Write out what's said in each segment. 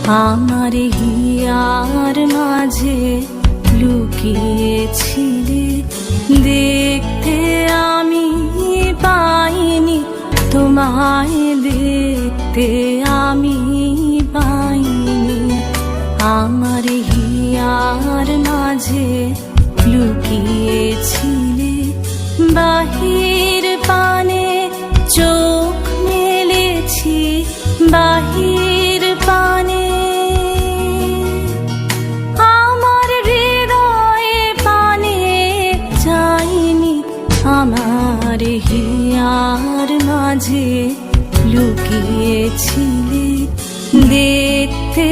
আমার হিয়ার মাঝে লুকিয়েছিলে, দেখতে আমি পাইনি তোমায়, দেখতে আমি পাইনি। আমার হিয়ার মাঝে লুকিয়েছিলে, বাহির পানে চোখ মেলেছি, বাহির পানে আমার হৃদয়ে পানে চাইনি। আমার হিয়ার মাঝে লুকিয়েছিলে, দেখতে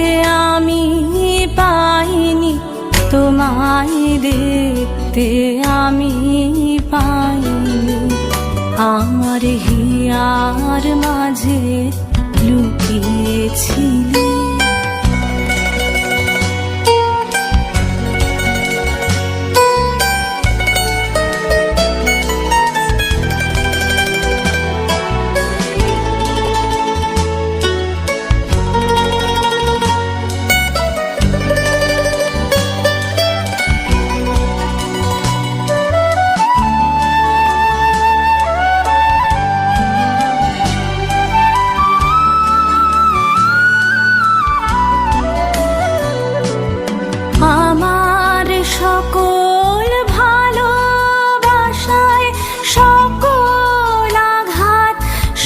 আমি পাইনি তোমায়, দেখতে আমি পাইনি। আমার হিয়ার মাঝে লুকিয়েছিলে। আমার সকল ভালোবাসায়, সকল আঘাত,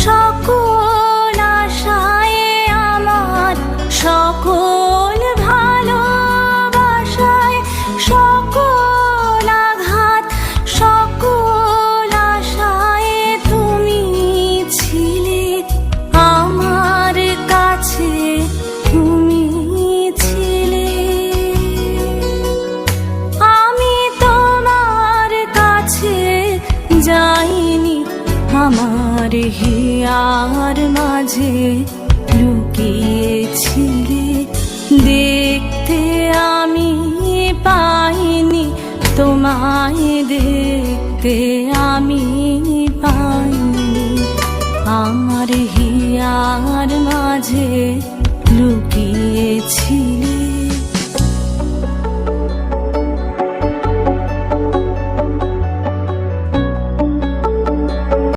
সকল আশায়, আমার সকল ভালোবাসায়, সকল আঘাত, সকল আশায় তুমি ছিলে আমার কাছে, তুমি ছিলে। যাইনি আমার হিয়ার মাঝে লুকিয়েছিলে, দেখতে আমি পাইনি তোমায়, দেখতে আমি পাইনি। আমার হিয়ার মাঝে লুকিয়েছিলে।